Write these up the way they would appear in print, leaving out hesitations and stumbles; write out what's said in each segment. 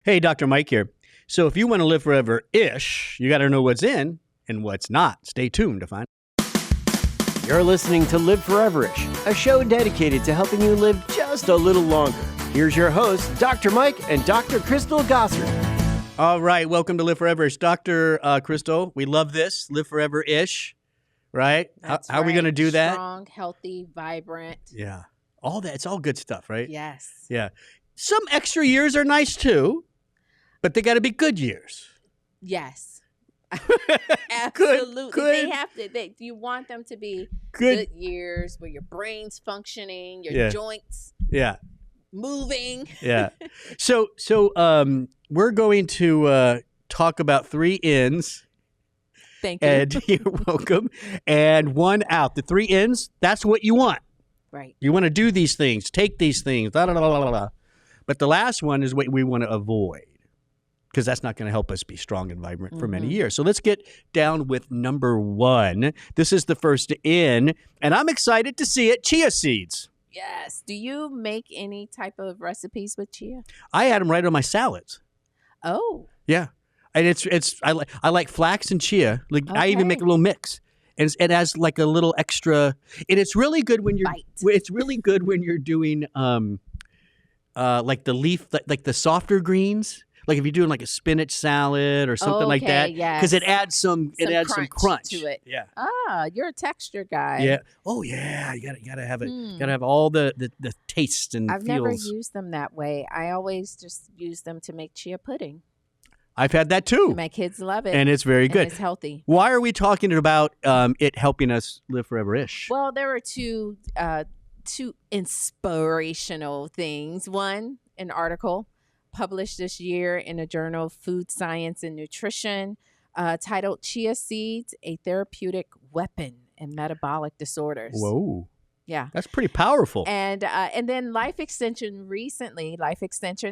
Hey, Dr. Mike here. So if you want to live forever-ish, you got to know what's in and what's not. Stay tuned to find out. You're listening to Live Foreverish, a show dedicated to helping you live just a little longer. Here's your hosts, Dr. Mike and Dr. Crystal Gossard. All right, welcome to Live Forever-ish. Dr. Crystal, we love this, Live Forever-ish, right? That's how are we going to do that? Strong, healthy, vibrant. Yeah, all that. It's all good stuff, right? Yes. Yeah. Some extra years are nice too, but they got to be good years. Yes. Absolutely. Good. They have to. You want them to be good years where your brain's functioning, your joints moving. Yeah. So we're going to talk about 3 ins. Thank you. And you're welcome. And 1 out. The 3 ins, that's what you want. Right. You want to do these things, take these things, da da da da da. But the last one is what we want to avoid, because that's not going to help us be strong and vibrant for many years. So let's get down with number 1. This is the first in, and I'm excited to see it, chia seeds. Yes. Do you make any type of recipes with chia? I add them right on my salads. Oh. Yeah. And I like flax and chia. Like I even make a little mix. And it has like a little extra, and it's really good when you're doing like the leaf, like the softer greens. Like if you're doing like a spinach salad or something like that, because it adds some crunch to it. Yeah. Ah, you're a texture guy. Yeah. Oh yeah. You gotta have it. Gotta have all the taste and I've feels. never used them that way. I always just use them to make chia pudding. I've had that too. My kids love it. And it's very good. And it's healthy. Why are we talking about it helping us live forever-ish? Well, there are two inspirational things. One, an article published this year in the journal Food Science and Nutrition titled Chia Seeds, a Therapeutic Weapon in Metabolic Disorders. Whoa. Yeah. That's pretty powerful. And then Life Extension,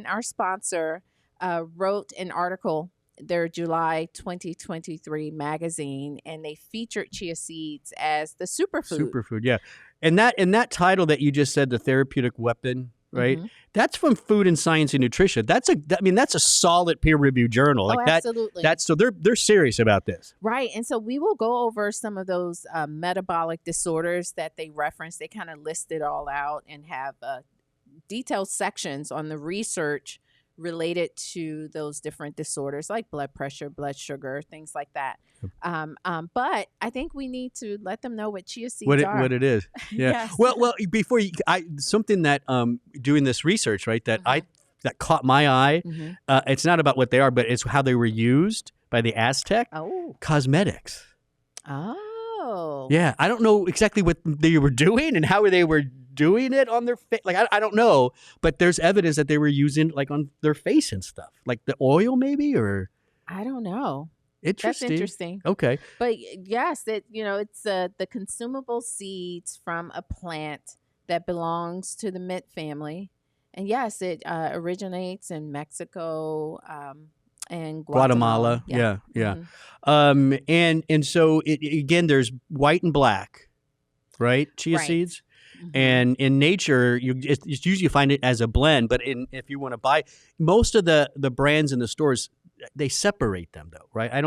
our sponsor, wrote an article, their July 2023 magazine, and they featured chia seeds as the superfood. Superfood, yeah. And that title that you just said, the therapeutic weapon, right? That's from Food and Science and Nutrition. That's a solid peer-reviewed journal. Like absolutely. So they're serious about this. Right. And so we will go over some of those metabolic disorders that they reference. They kind of list it all out and have detailed sections on the research related to those different disorders like blood pressure, blood sugar, things like that. But I think we need to let them know what chia seeds are. What it is. Yeah. Yes. Well, before something that doing this research, right, that that caught my eye. It's not about what they are, but it's how they were used by the Aztec. Oh. Cosmetics. Oh. Yeah. I don't know exactly what they were doing and how they were doing it on their face. Like, I don't know, but there's evidence that they were using like on their face and stuff, like the oil maybe, or I don't know. Interesting. That's interesting. Okay. But yes, it's the consumable seeds from a plant that belongs to the mint family. And yes, it originates in Mexico and Guatemala. Yeah. And so again, there's white and black, right? Chia seeds. And in nature, it's usually you find it as a blend. But if you want to buy, most of the brands in the stores, they separate them though, right? I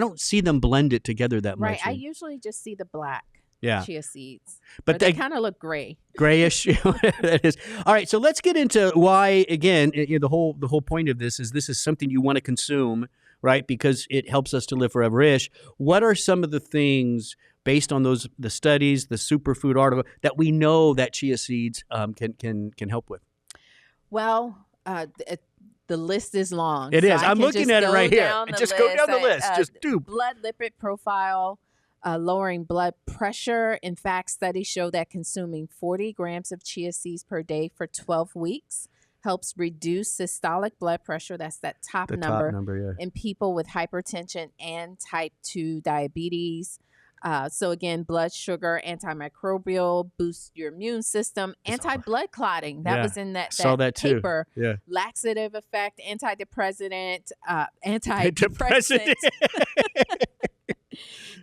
don't see them blended together that much. Right. I usually just see the black chia seeds, but they kind of look gray, grayish. That is. All right. So let's get into why. Again, the whole point of this is something you want to consume, right? Because it helps us to live forever-ish. What are some of the things, based on the studies, the superfood article, that we know that chia seeds can help with? Well, the list is long. It is. I'm looking at it right here. Just go down the list. Just do. Blood lipid profile, lowering blood pressure. In fact, studies show that consuming 40 grams of chia seeds per day for 12 weeks helps reduce systolic blood pressure. That's that top number in people with hypertension and type 2 diabetes. So again, blood sugar, antimicrobial, boosts your immune system, anti-blood clotting. That was in that paper. Yeah. Laxative effect, antidepressant,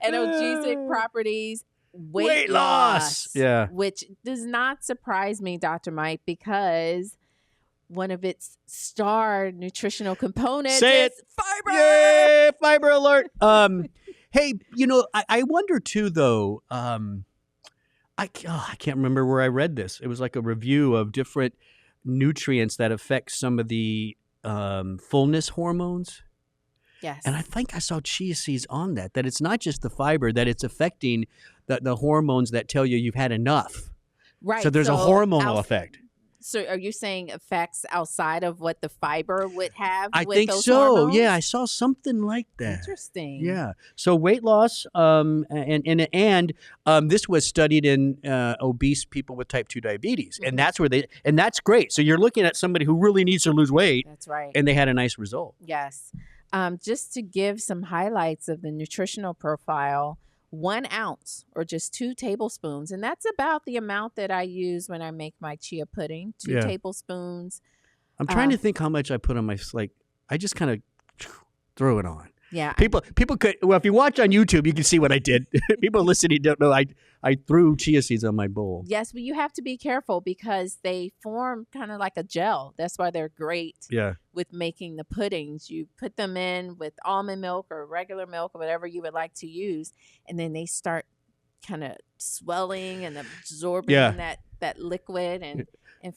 analgesic properties, weight loss. Yeah. Which does not surprise me, Dr. Mike, because one of its star nutritional components Say is fiber. Yay, fiber alert. Hey, I wonder too, though. I can't remember where I read this. It was like a review of different nutrients that affect some of the fullness hormones. Yes. And I think I saw chia seeds on that it's not just the fiber, that it's affecting the hormones that tell you you've had enough. Right. So there's a hormonal effect. So are you saying effects outside of what the fiber would have? I with think those so. hormones? Yeah, I saw something like that. Interesting. Yeah. So weight loss, and this was studied in obese people with type 2 diabetes, and that's where and that's great. So you're looking at somebody who really needs to lose weight. That's right. And they had a nice result. Yes. Just to give some highlights of the nutritional profile, 1 ounce or just 2 tablespoons. And that's about the amount that I use when I make my chia pudding, 2 tablespoons. I'm trying to think how much I put on my, I just kind of throw it on. Yeah. People could, if you watch on YouTube, you can see what I did. People listening don't know. I threw chia seeds on my bowl. Yes, but you have to be careful because they form kind of like a gel. That's why they're great with making the puddings. You put them in with almond milk or regular milk or whatever you would like to use, and then they start kind of swelling and absorbing that liquid and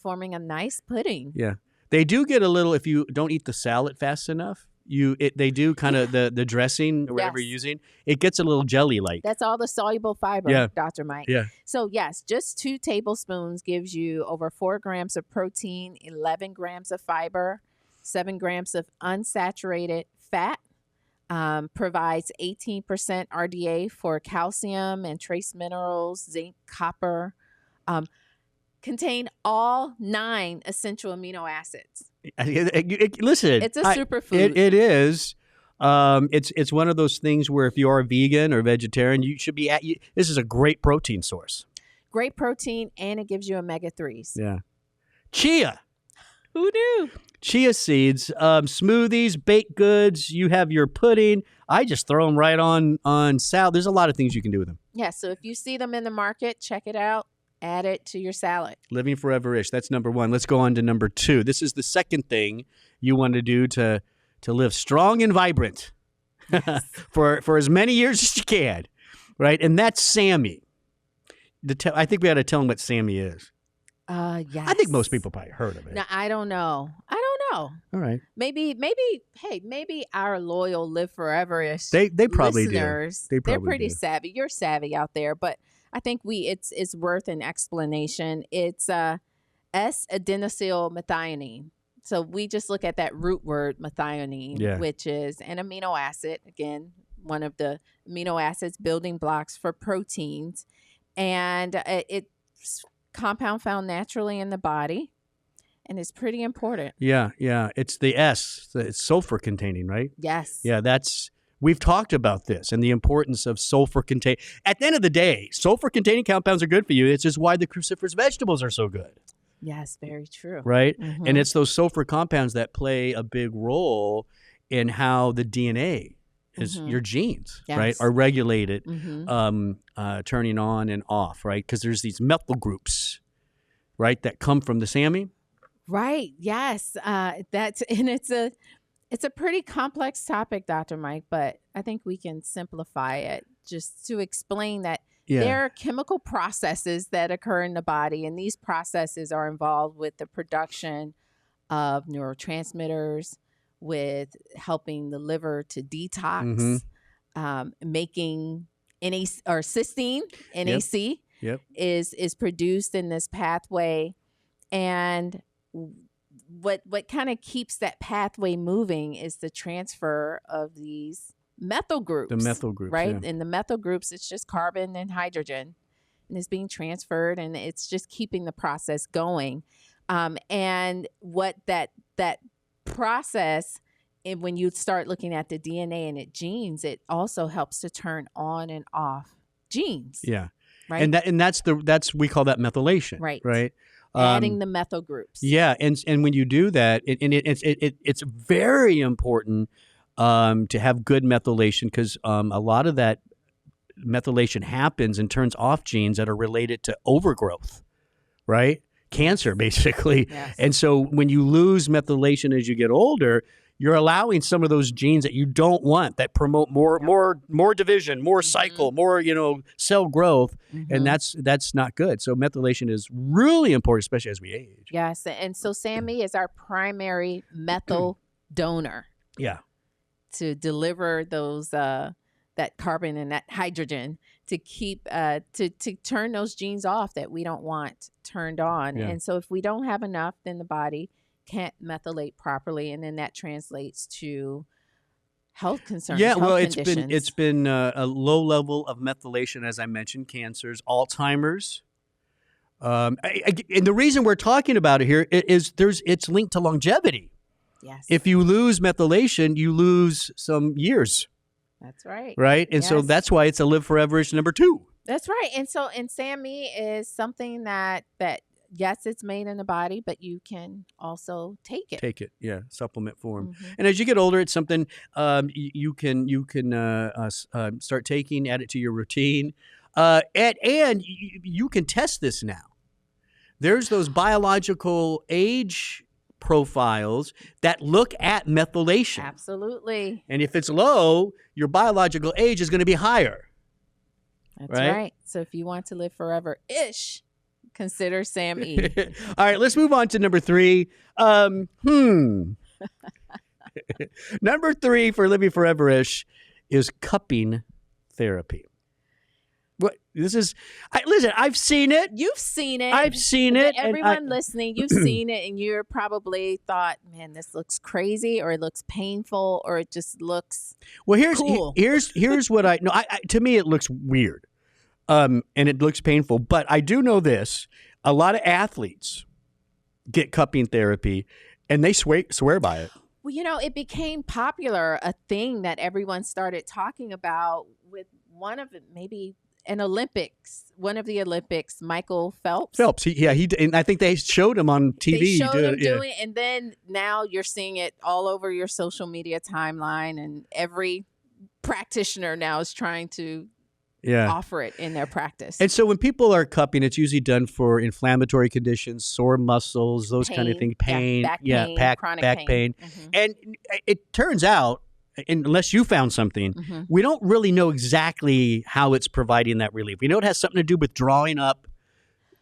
forming a nice pudding. Yeah. They do get a little, if you don't eat the salad fast enough, they do kind of the dressing or whatever you're using, it gets a little jelly-like. That's all the soluble fiber, Dr. Mike. Yeah. So yes, just 2 tablespoons gives you over 4 grams of protein, 11 grams of fiber, 7 grams of unsaturated fat, provides 18% RDA for calcium and trace minerals, zinc, copper, contain all 9 essential amino acids. Listen, it's a superfood. It is. It's one of those things where if you are a vegan or vegetarian, you should be this is a great protein source. Great protein, and it gives you omega-3s. Yeah. Chia. Who knew? Chia seeds, smoothies, baked goods. You have your pudding. I just throw them right on salad. There's a lot of things you can do with them. Yeah. So if you see them in the market, check it out. Add it to your salad. Living Forever-ish. That's number 1. Let's go on to number 2. This is the second thing you want to do to live strong and vibrant for as many years as you can, right? And that's Sammy. I think we ought to tell them what Sammy is. Yes. I think most people probably heard of it. No, I don't know. All right. Maybe our loyal Live Forever-ish they probably listeners, do. They're pretty savvy. You're savvy out there, but I think it's worth an explanation. It's S-adenosyl methionine. So we just look at that root word methionine, which is an amino acid. Again, one of the amino acids building blocks for proteins, and it's compound found naturally in the body, and it's pretty important. Yeah. It's the S. It's sulfur containing, right? Yes. Yeah, we've talked about this and the importance of sulfur containing. At the end of the day, sulfur containing compounds are good for you. It's just why the cruciferous vegetables are so good. Yes, very true. Right? Mm-hmm. And it's those sulfur compounds that play a big role in how the DNA is your genes, right, are regulated, turning on and off, right? Because there's these methyl groups, right, that come from the SAMe. Right. Yes. It's a pretty complex topic, Dr. Mike, but I think we can simplify it just to explain that there are chemical processes that occur in the body, and these processes are involved with the production of neurotransmitters, with helping the liver to detox, making cysteine, NAC, is produced in this pathway. And what kind of keeps that pathway moving is the transfer of these methyl groups. The methyl groups, right? And the methyl groups, it's just carbon and hydrogen, and it's being transferred, and it's just keeping the process going. And what that process, and when you start looking at the DNA and its genes, it also helps to turn on and off genes. Yeah. Right. And that's we call that methylation. Right. Right. Adding the methyl groups. Yeah, and when you do that, it's very important to have good methylation, because a lot of that methylation happens and turns off genes that are related to overgrowth, right? cancer, basically. Yes. And so when you lose methylation as you get older, you're allowing some of those genes that you don't want that promote more division, more cycle, more cell growth, and that's not good. So methylation is really important, especially as we age. Yes, and so SAMe is our primary methyl donor. Yeah. To deliver those that carbon and that hydrogen to keep to turn those genes off that we don't want turned on. Yeah. And so if we don't have enough, then the body can't methylate properly, and then that translates to health concerns. Yeah, well, conditions. it's been a low level of methylation, as I mentioned, cancers, Alzheimer's. And the reason we're talking about it here is it's linked to longevity. Yes. If you lose methylation, you lose some years. That's right. Right? And so that's why it's a live foreverish number 2. That's right. And so SAMe is something that yes, it's made in the body, but you can also take it. Take it, yeah, supplement form. And as you get older, it's something you can start taking, add it to your routine, and you can test this now. There's those biological age profiles that look at methylation. Absolutely. And if it's low, your biological age is going to be higher. That's right. So if you want to live forever-ish, consider SAMe. All right, let's move on to number 3. Number 3 for living forever-ish is cupping therapy. What this is? Listen, I've seen it. You've seen it. I've seen it. Everyone listening, you've seen it, and you're probably thought, "Man, this looks crazy," or "It looks painful," or "It just looks cool." Here's what I know. To me, it looks weird, and it looks painful. But I do know this: a lot of athletes get cupping therapy, and they swear by it. Well, it became popular, a thing that everyone started talking about with one of it, maybe. One of the Olympics, Michael Phelps. And I think they showed him on TV. They showed him doing it, and then now you're seeing it all over your social media timeline, and every practitioner now is trying to offer it in their practice. And so when people are cupping, it's usually done for inflammatory conditions, sore muscles, those kind of things, pain, chronic back pain. And it turns out, unless you found something, we don't really know exactly how it's providing that relief. We know it has something to do with drawing up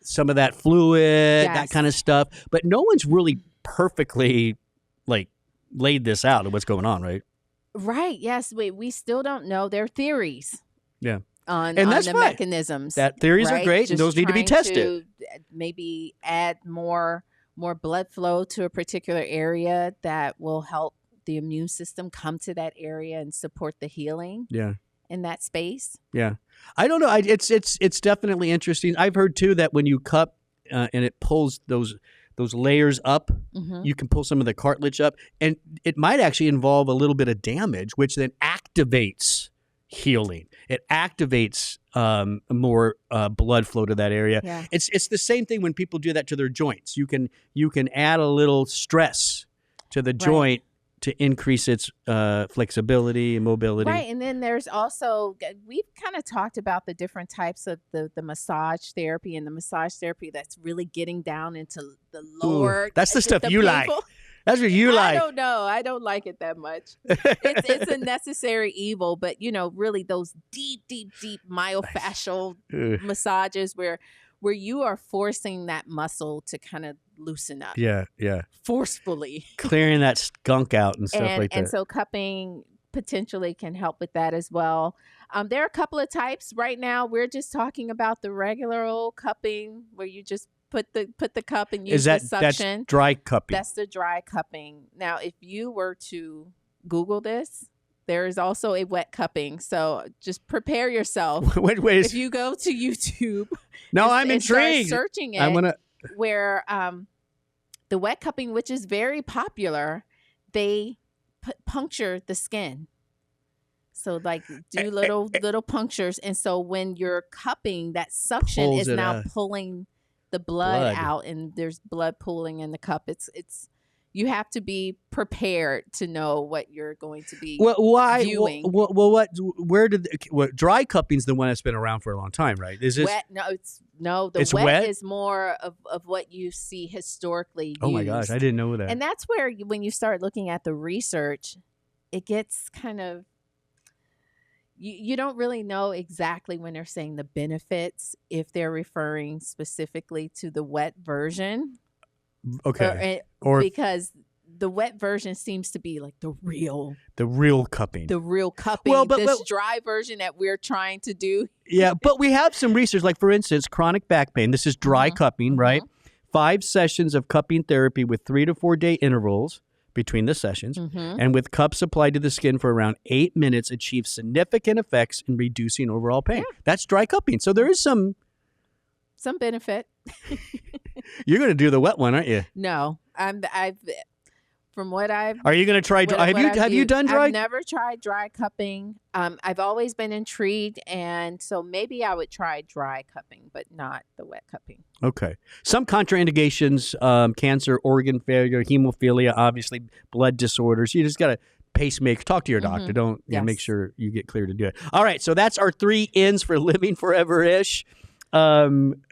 some of that fluid, that kind of stuff. But no one's really perfectly laid this out of what's going on, right? Right. Yes. We still don't know. There are theories. Yeah. On that's the fine. mechanisms. That theories are great, Just and those need to be tested. To maybe add more blood flow to a particular area that will help the immune system come to that area and support the healing in that space. Yeah. I don't know. It's definitely interesting. I've heard too that when you cup and it pulls those layers up, you can pull some of the cartilage up, and it might actually involve a little bit of damage, which then activates healing. It activates more blood flow to that area. Yeah. It's the same thing when people do that to their joints. You can add a little stress to the joint to increase its flexibility and mobility. Right. And then there's also, we've kind of talked about the different types of the massage therapy, and the massage therapy that's really getting down into the lower. Ooh, that's the stuff you like. That's what you like. I don't know. I don't like it that much. It's a necessary evil, but really those deep myofascial massages where you are forcing that muscle to kind of loosen up. Yeah. Forcefully. Clearing that skunk out and stuff like that. And so cupping potentially can help with that as well. There are a couple of types. Right now, we're just talking about the regular old cupping where you just put the cup and use the suction. That's dry cupping. That's the dry cupping. Now, if you were to Google this, there is also a wet cupping. So just prepare yourself. If you go to YouTube. No, I'm intrigued. Start searching it. I'm gonna. Where the wet cupping, which is very popular, they puncture the skin. So do little punctures. And so when you're cupping, that suction is now pulling the blood out, and there's blood pooling in the cup. It's you have to be prepared to know what you're going to be viewing. Dry cupping's the one that's been around for a long time, right? Is this wet? No, it's No, the It's wet, wet? is more of what you see historically used. Oh my gosh, I didn't know that. And that's where when you start looking at the research, it gets kind of, you don't really know exactly when they're saying the benefits, if they're referring specifically to the wet version. Okay. Or because the wet version seems to be like the real cupping. The real cupping. Well, this dry version that we're trying to do. Yeah, but we have some research, like for instance, chronic back pain. This is dry cupping, right? 5 sessions of cupping therapy with 3 to 4 day intervals between the sessions, and with cups applied to the skin for around 8 minutes, achieves significant effects in reducing overall pain. Yeah. That's dry cupping. So there is some benefit. You're going to do the wet one, aren't you? No, from what I've. Are you going to try? Have you done dry? I've never tried dry cupping. I've always been intrigued, and so maybe I would try dry cupping, but not the wet cupping. Okay. Some contraindications: cancer, organ failure, hemophilia, obviously blood disorders. You just got to pacemaker. Talk to your doctor. Don't make sure you get clear to do it. All right. So that's our 3 ins for living forever-ish. I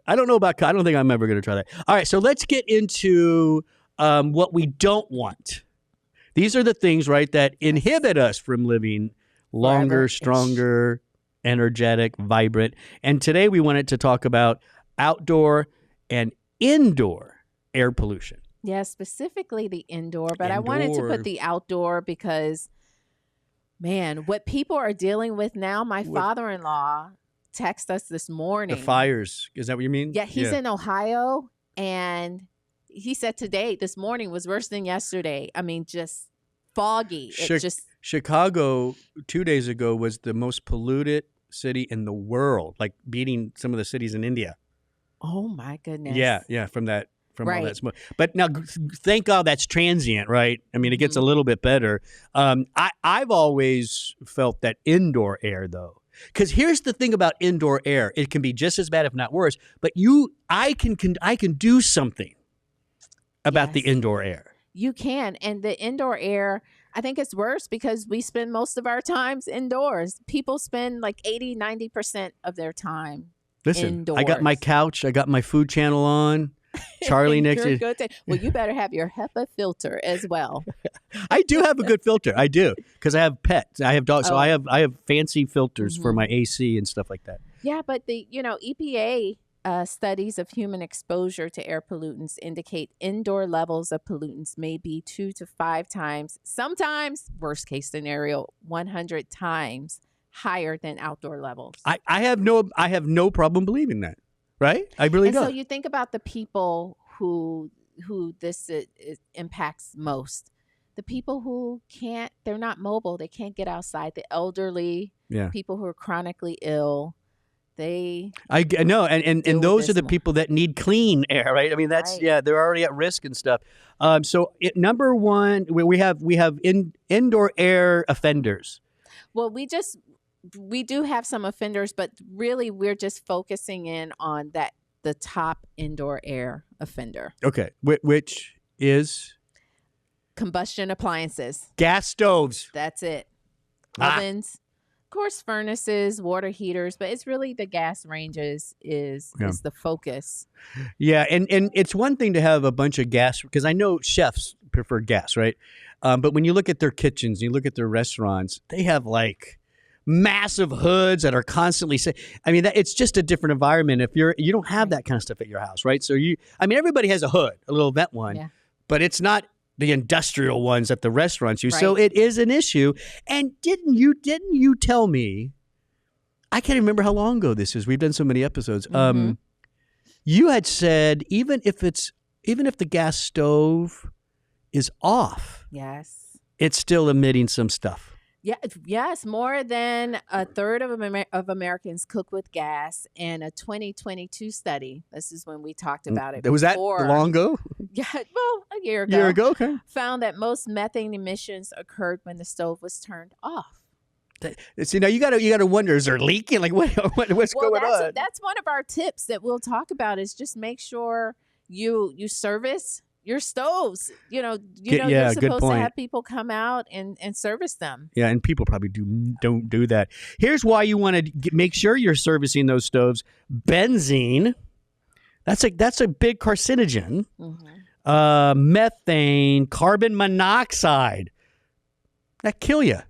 don't think I'm ever going to try that. All right. So let's get into what we don't want. These are the things, right, that inhibit us from living longer, forever-ish. Stronger, energetic, vibrant. And today we wanted to talk about outdoor and indoor air pollution. Yeah, specifically the indoor, but I wanted to put the outdoor because, man, what people are dealing with now, my father-in-law texted us this morning. The fires, is that what you mean? Yeah, he's in Ohio, and he said this morning was worse than yesterday. I mean, just foggy. Chicago 2 days ago was the most polluted city in the world, like beating some of the cities in India. Oh my goodness. Yeah, from all that smoke. But now, thank God that's transient, right? I mean, it gets a little bit better. I've always felt that indoor air, though, because here's the thing about indoor air: it can be just as bad, if not worse. But I can do something about the indoor air. You can. And the indoor air, I think it's worse because we spend most of our times indoors. People spend like 80-90% of their time indoors. I got my couch. I got my Food Channel on. Charlie next to well, you better have your HEPA filter as well. I do have a good filter. I do, because I have pets. I have dogs, so I have fancy filters for my AC and stuff like that. Yeah, but the EPA studies of human exposure to air pollutants indicate indoor levels of pollutants may be 2 to 5 times, sometimes worst case scenario 100 times higher than outdoor levels. I have no problem believing that. Right? I really don't. So you think about the people who this impacts most. The people who they're not mobile. They can't get outside. The elderly, people who are chronically ill. I know, and those are the people that need clean air, right? I mean, they're already at risk and stuff. So number one, we have indoor air offenders. Well, we do have some offenders, but really we're just focusing in on the top indoor air offender. Okay, which is combustion appliances, gas stoves. That's it. Ovens, of course, furnaces, water heaters, but it's really the gas ranges is the focus. Yeah, and it's one thing to have a bunch of gas, because I know chefs prefer gas, right? But when you look at their kitchens, you look at their restaurants, they have like massive hoods that are constantly it's just a different environment if you don't have that kind of stuff at your house, right? So everybody has a hood, a little vent one, but it's not the industrial ones at the restaurants use. Right. So it is an issue. And didn't you tell me, I can't remember how long ago this is, we've done so many episodes, you had said even if the gas stove is off, it's still emitting some stuff. Yeah, yes, more than a third of Americans cook with gas. In a 2022 study, this is when we talked about it. Was that long ago? Yeah, well, a year ago. Okay. Found that most methane emissions occurred when the stove was turned off. See, now you got to wonder, is there leaking? Like what's going on? That's one of our tips that we'll talk about, is just make sure you service your stoves. You're supposed to have people come out and service them. Yeah, and people probably don't do that. Here's why you want to make sure you're servicing those stoves. Benzene That's a big carcinogen. Mm-hmm. Methane, carbon monoxide. That kill you.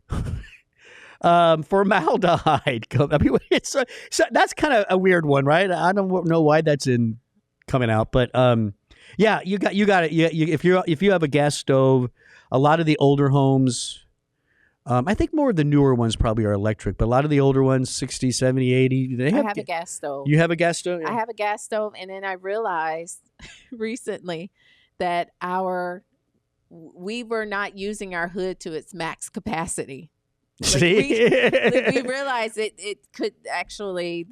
Formaldehyde. I mean, so that's kind of a weird one, right? I don't know why that's coming out, but yeah, you got it. If you have a gas stove, a lot of the older homes, I think more of the newer ones probably are electric, but a lot of the older ones, 60, 70, 80, they have. I have a gas stove. You have a gas stove? Yeah. I have a gas stove, and then I realized recently that we were not using our hood to its max capacity. See? We realized it could actually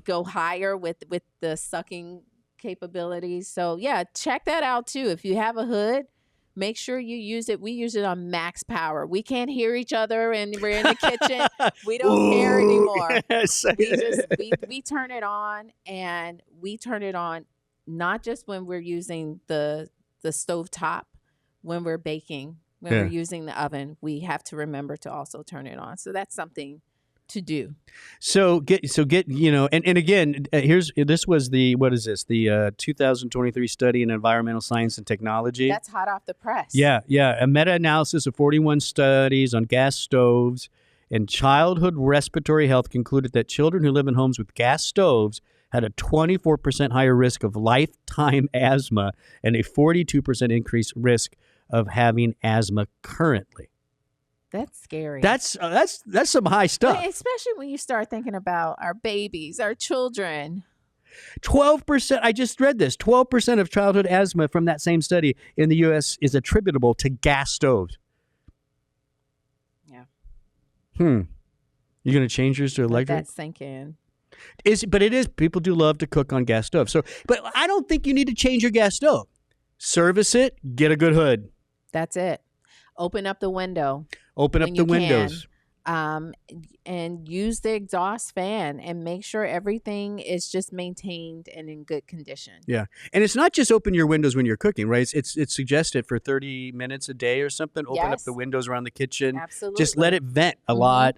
go higher with the sucking capabilities. So yeah, check that out too. If you have a hood, make sure you use it. We use it on max power. We can't hear each other and we're in the kitchen. We don't care anymore. Yes. We turn it on, and we turn it on not just when we're using the stove top, when we're baking, when we're using the oven, we have to remember to also turn it on. So that's something to do. So get and again, this was the 2023 study in environmental science and technology. That's hot off the press. Yeah. A meta-analysis of 41 studies on gas stoves and childhood respiratory health concluded that children who live in homes with gas stoves had a 24% higher risk of lifetime asthma and a 42% increased risk of having asthma currently. That's scary. That's some high stuff. But especially when you start thinking about our babies, our children. 12%, I just read this, 12% of childhood asthma from that same study in the U.S. is attributable to gas stoves. Yeah. You going to change yours to electric? Let that sink in. But it is, people do love to cook on gas stoves. But I don't think you need to change your gas stove. Service it, get a good hood. That's it. Open up the window. Open up the windows. And use the exhaust fan and make sure everything is just maintained and in good condition. Yeah. And it's not just open your windows when you're cooking, right? It's suggested for 30 minutes a day or something. Open up the windows around the kitchen. Absolutely. Just let it vent a lot.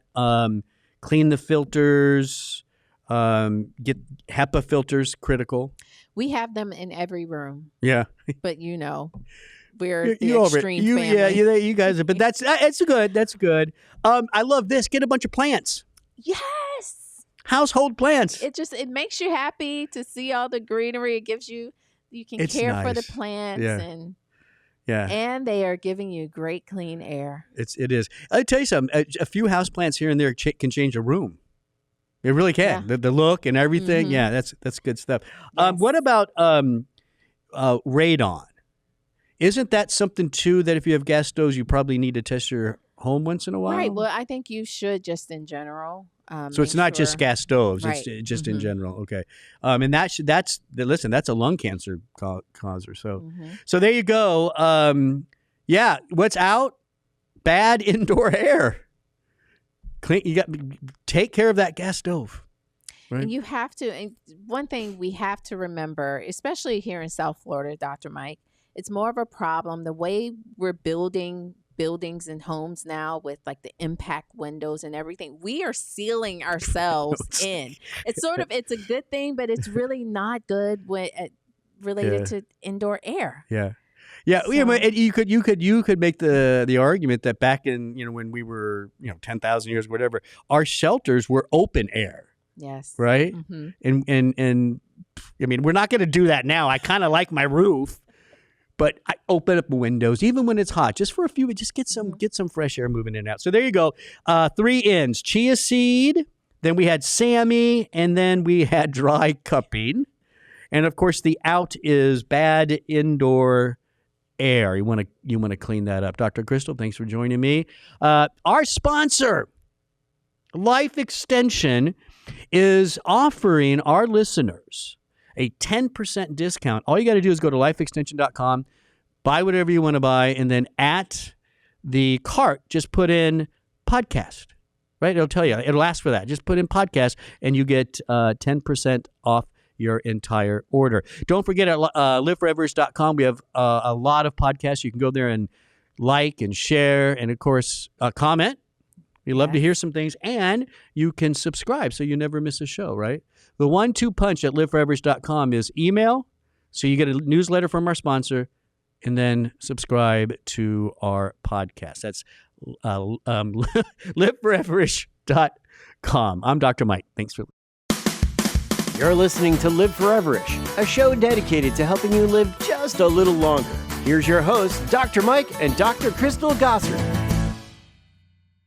Clean the filters. Get HEPA filters, critical. We have them in every room. Yeah. But we're the extreme family. Yeah, you guys are, but that's good. That's good. I love this. Get a bunch of plants. Yes. Household plants. It makes you happy to see all the greenery. It gives you can care for the plants and they are giving you great clean air. It is. I'll tell you something. A few houseplants here and there can change a room. It really can. Yeah. The look and everything. Yeah, that's good stuff. Yes. What about radon? Isn't that something too that if you have gas stoves, you probably need to test your home once in a while? Right. Well, I think you should just in general. So it's not just gas stoves; right. It's just in general. Okay. And that's a lung cancer causer. So so there you go. Yeah. What's out? Bad indoor air. Take care of that gas stove. Right? And you have to. And one thing we have to remember, especially here in South Florida, Dr. Mike, it's more of a problem. The way we're building buildings and homes now with like the impact windows and everything, we are sealing ourselves in. It's a good thing, but it's really not good when related to indoor air. Yeah. Yeah, so, you could make the argument that back in when we were 10,000 years whatever, our shelters were open air. Yes. Right. And I mean, we're not going to do that now. I kind of like my roof, but I open up the windows even when it's hot, just for a few. Just get some fresh air moving in and out. So there you go. 3 ins: chia seed. Then we had Sammy, and then we had dry cupping, and of course the out is bad indoor air. You want to clean that up. Dr. Crystal, thanks for joining me. Our sponsor, Life Extension, is offering our listeners a 10% discount. All you got to do is go to lifeextension.com, buy whatever you want to buy, and then at the cart, just put in podcast. Right? It'll tell you. It'll ask for that. Just put in podcast, and you get 10% off your entire order. Don't forget at liveforeverish.com, we have a lot of podcasts. You can go there and like and share and, of course, comment. We love to hear some things, and you can subscribe so you never miss a show, right? The 1-2 punch at liveforeverish.com is email, so you get a newsletter from our sponsor, and then subscribe to our podcast. That's liveforeverish.com. I'm Dr. Mike. Thanks for listening. You're listening to Live Foreverish, a show dedicated to helping you live just a little longer. Here's your hosts, Dr. Mike and Dr. Crystal Gossard.